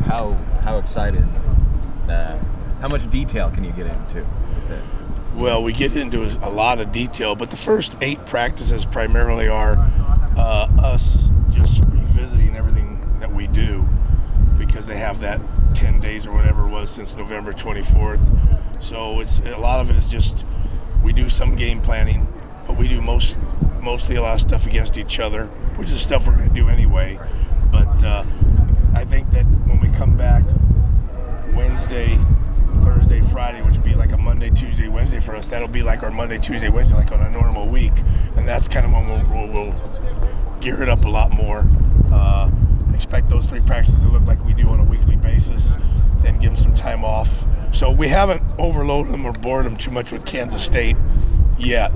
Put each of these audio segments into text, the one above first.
how excited, how much detail can you get into with this? Well, we get into a lot of detail, but the first 8 practices primarily are us just revisiting everything that we do, because they have that 10 days or whatever it was since November 24th. So a lot of it is just, we do some game planning, but we do mostly a lot of stuff against each other, which is stuff we're going to do anyway. But I think that when we come back Wednesday, Thursday, Friday, which would be like a Monday, Tuesday, Wednesday for us, that'll be like our Monday, Tuesday, Wednesday, like on a normal week. And that's kind of when we'll gear it up a lot more. Expect those 3 practices to look like we do on a weekly basis, then give them some time off. So we haven't overloaded them or bored them too much with Kansas State yet,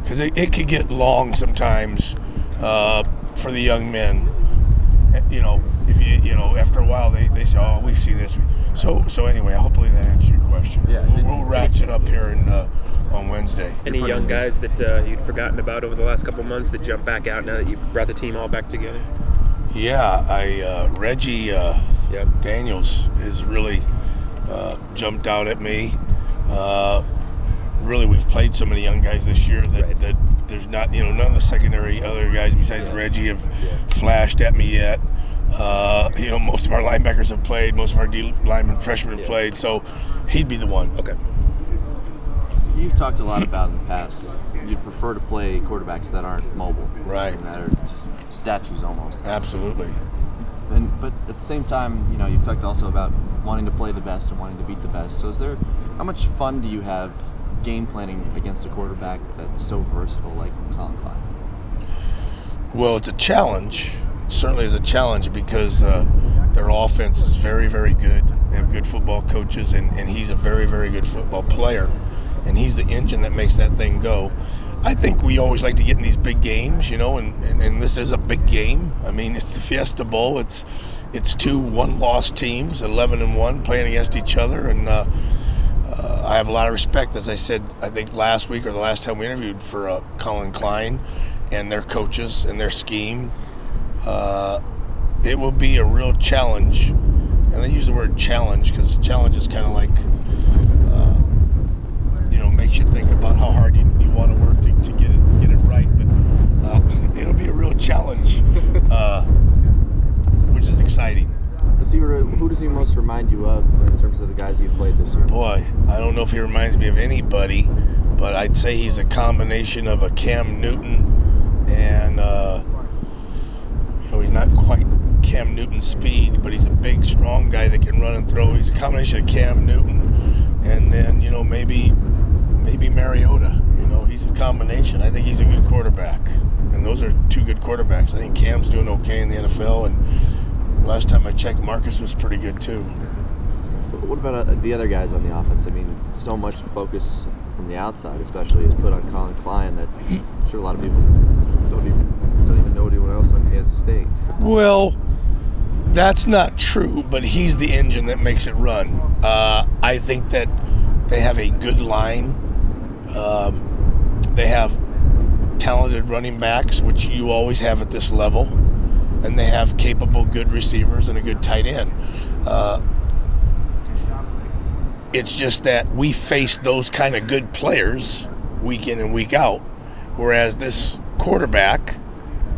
because it could get long sometimes for the young men. If after a while they say, oh, we've seen this. So anyway, hopefully that answers your question. Yeah. We'll ratchet up here on Wednesday. Any young guys that you'd forgotten about over the last couple months that jump back out now that you brought the team all back together? Yeah, Reggie Daniels has really jumped out at me. Really, we've played so many young guys this year that there's not, none of the secondary other guys besides Reggie have flashed at me yet. Most of our linebackers have played, most of our D linemen freshmen have played, so he'd be the one. Okay. You've talked a lot about in the past, you'd prefer to play quarterbacks that aren't mobile. Right. And that are just statues almost. Absolutely. But at the same time, you've talked also about wanting to play the best and wanting to beat the best. So how much fun do you have game planning against a quarterback that's so versatile like Collin Klein? Well, it's a challenge. It certainly is a challenge because their offense is very, very good. They have good football coaches, and he's a very, very good football player. And he's the engine that makes that thing go. I think we always like to get in these big games, and this is a big game. I mean, it's the Fiesta Bowl. It's 2 one-loss teams, 11-1, playing against each other, and I have a lot of respect, as I said, I think last week or the last time we interviewed, for Collin Klein and their coaches and their scheme. It will be a real challenge, and I use the word challenge because challenge is kind of like, makes you think about how hard you want to work to get it right. But it'll be a real challenge, which is exciting. Who does he most remind you of in terms of the guys you've played this year? Boy, I don't know if he reminds me of anybody, but I'd say he's a combination of a Cam Newton and, he's not quite Cam Newton speed, but he's a big, strong guy that can run and throw. He's a combination of Cam Newton and then, maybe Mariota. He's a combination. I think he's a good quarterback. And those are 2 good quarterbacks. I think Cam's doing okay in the NFL, and last time I checked, Marcus was pretty good too. What about the other guys on the offense? I mean, so much focus from the outside, especially, is put on Collin Klein that I'm sure a lot of people don't even know anyone else on Kansas State. Well, that's not true, but he's the engine that makes it run. I think that they have a good line. They have talented running backs, which you always have at this level. And they have capable, good receivers and a good tight end. It's just that we face those kind of good players week in and week out, whereas this quarterback,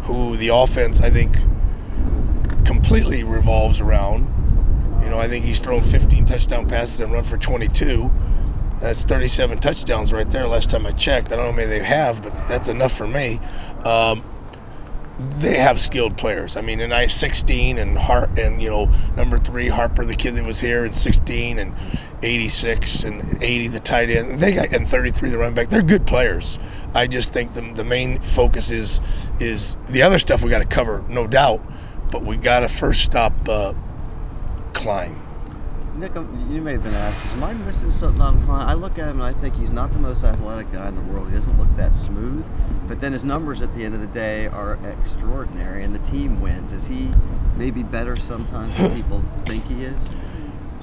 who the offense, I think, completely revolves around, I think he's thrown 15 touchdown passes and run for 22. That's 37 touchdowns right there last time I checked. I don't know how many they have, but that's enough for me. They have skilled players. I mean, and 16 and number 3 Harper, the kid that was here, and 16 and 86 and 80 the tight end. And 33 the running back. They're good players. I just think the main focus is the other stuff we got to cover, no doubt, but we got to first stop Klein. Nick, you may have been asked, am I missing something on Klein? I look at him and I think he's not the most athletic guy in the world. He doesn't look that smooth, but then his numbers at the end of the day are extraordinary, and the team wins. Is he maybe better sometimes than people think he is?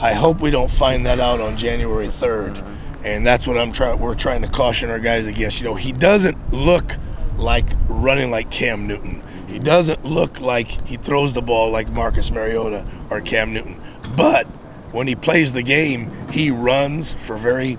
I hope we don't find that out on January 3rd, and that's what we're trying to caution our guys against. He doesn't look like running like Cam Newton. He doesn't look like he throws the ball like Marcus Mariota or Cam Newton. But when he plays the game, he runs for a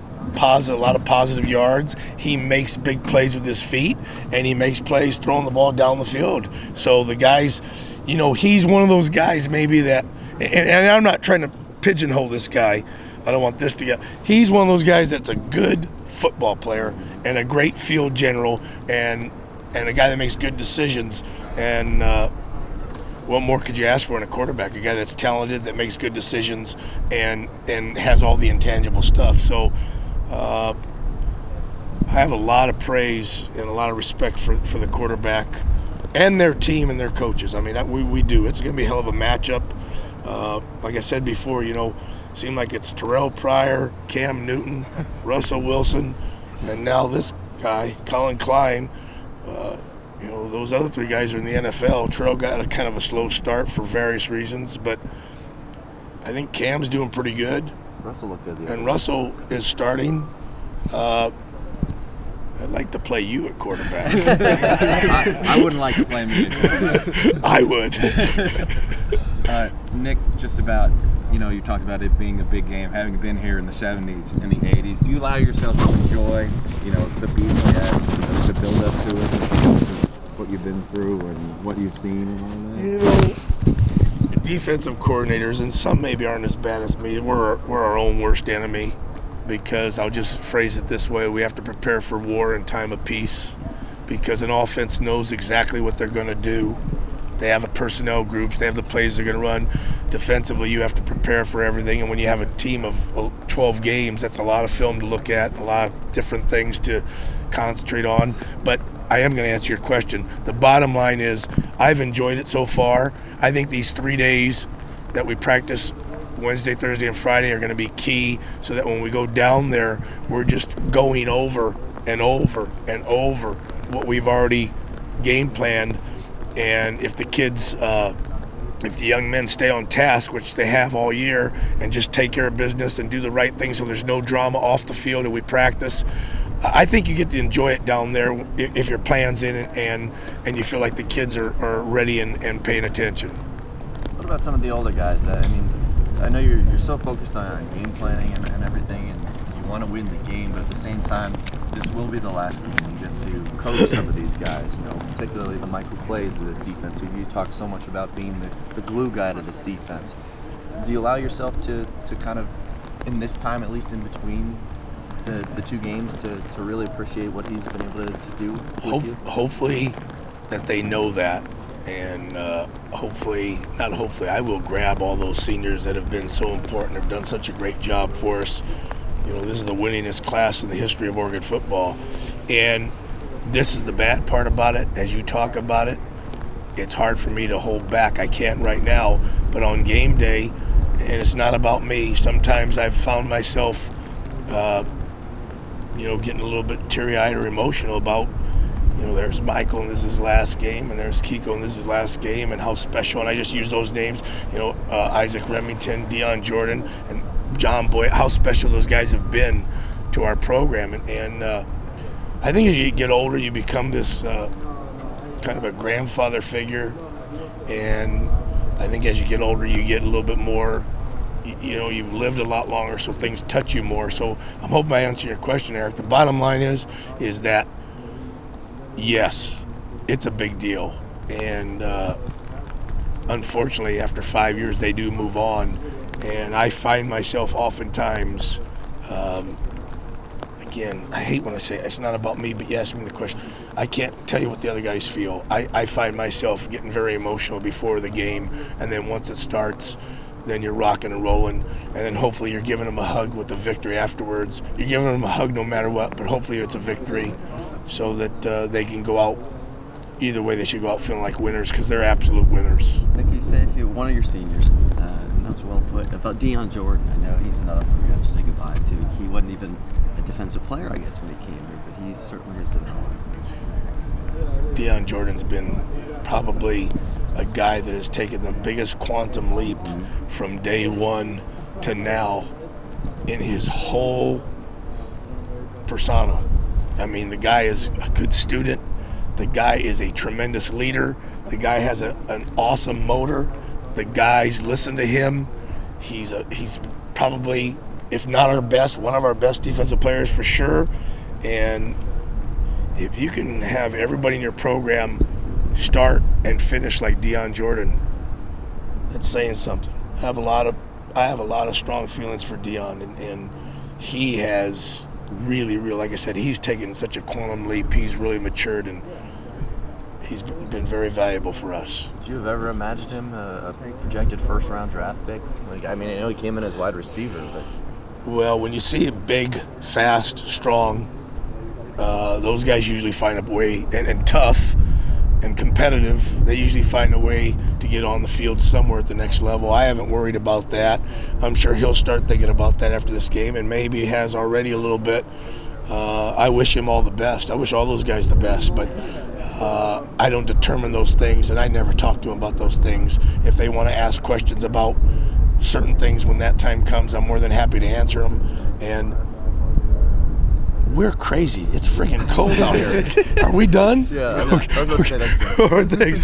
lot of positive yards. He makes big plays with his feet, and he makes plays throwing the ball down the field. So the guys, he's one of those guys maybe that, and I'm not trying to pigeonhole this guy. I don't want this to get. He's one of those guys that's a good football player and a great field general and a guy that makes good decisions. And what more could you ask for in a quarterback? A guy that's talented, that makes good decisions, and has all the intangible stuff. So I have a lot of praise and a lot of respect for the quarterback and their team and their coaches. I mean, we do. It's going to be a hell of a matchup. Like I said before, seemed like it's Terrell Pryor, Cam Newton, Russell Wilson, and now this guy, Collin Klein. Those other three guys are in the NFL. Terrell got a kind of a slow start for various reasons, but I think Cam's doing pretty good. Russell looked good. And Russell is starting. I'd like to play you at quarterback. I wouldn't like to play me. I would. Nick, just about, you talked about it being a big game, having been here in the 70s and the 80s. Do you allow yourself to enjoy, the BCS, the build up to it, because of what you've been through and what you've seen and all that? Defensive coordinators, and some maybe aren't as bad as me, we're our own worst enemy, because I'll just phrase it this way: we have to prepare for war in time of peace, because an offense knows exactly what they're going to do. They have a personnel groups, they have the plays they're going to run. Defensively, you have to prepare for everything, and when you have a team of 12 games, that's a lot of film to look at, a lot of different things to concentrate on. But I am going to answer your question. The bottom line is I've enjoyed it so far. I think these 3 days that we practice, Wednesday, Thursday, and Friday, are going to be key, so that when we go down there, we're just going over and over and over what we've already game planned. And if the kids, if the young men stay on task, which they have all year, and just take care of business and do the right thing so there's no drama off the field and we practice, I think you get to enjoy it down there if your plan's in it and you feel like the kids are ready and paying attention. What about some of the older guys? I know you're so focused on game planning and everything, and you want to win the game, but at the same time, this will be the last game you get to coach some of these guys, particularly the Michael Clays of this defense, who you talk so much about being the glue guy to this defense. Do you allow yourself to kind of, in this time, at least in between the two games, to really appreciate what he's been able to do with you? Hopefully that they know that, and I will grab all those seniors that have been so important, have done such a great job for us. This is the winningest class in the history of Oregon football, and this is the bad part about it. As you talk about it, it's hard for me to hold back. I can't right now, but on game day, and it's not about me, sometimes I've found myself getting a little bit teary-eyed or emotional about, there's Michael and this is his last game, and there's Kiko and this is his last game, and how special, and I just use those names, Isaac Remington, Deion Jordan, and John Boyd, how special those guys have been to our program. And I think as you get older, you become this kind of a grandfather figure, and I think as you get older, you get a little bit more, you've lived a lot longer, so things touch you more. So I'm hoping I answer your question, Eric. The bottom line is that, yes, it's a big deal. And unfortunately, after 5 years, they do move on. And I find myself oftentimes, again, I hate when I say it's not about me, but you asked me the question. I can't tell you what the other guys feel. I find myself getting very emotional before the game, and then once it starts, then you're rocking and rolling, and then hopefully you're giving them a hug with the victory afterwards. You're giving them a hug no matter what, but hopefully it's a victory so that they can go out. Either way, they should go out feeling like winners, because they're absolute winners. Nick, you say if you one of your seniors, and that's well put, about Deion Jordan. I know he's another one we have to say goodbye to. He wasn't even a defensive player, I guess, when he came here, but he certainly has developed. Deion Jordan's been probably a guy that has taken the biggest quantum leap from day one to now in his whole persona. I mean, the guy is a good student. The guy is a tremendous leader. The guy has an awesome motor. The guys listen to him. He's probably, if not our best, one of our best defensive players for sure. And if you can have everybody in your program start and finish like Deion Jordan, that's saying something. I have a lot of strong feelings for Deion, and he has really, like I said, he's taken such a quantum leap. He's really matured, and he's been very valuable for us. Did you have ever imagined him a projected first-round draft pick? Like, I mean, I know he came in as wide receiver, but well, when you see a big, fast, strong, those guys usually find a way, and tough and competitive, they usually find a way to get on the field somewhere at the next level. I haven't worried about that. I'm sure he'll start thinking about that after this game, and maybe he has already a little bit. I wish him all the best. I wish all those guys the best, but I don't determine those things, and I never talk to them about those things. If they want to ask questions about certain things when that time comes, I'm more than happy to answer them. And we're crazy. It's friggin' cold out here. Are we done? yeah, I was about to say that's good. Thanks.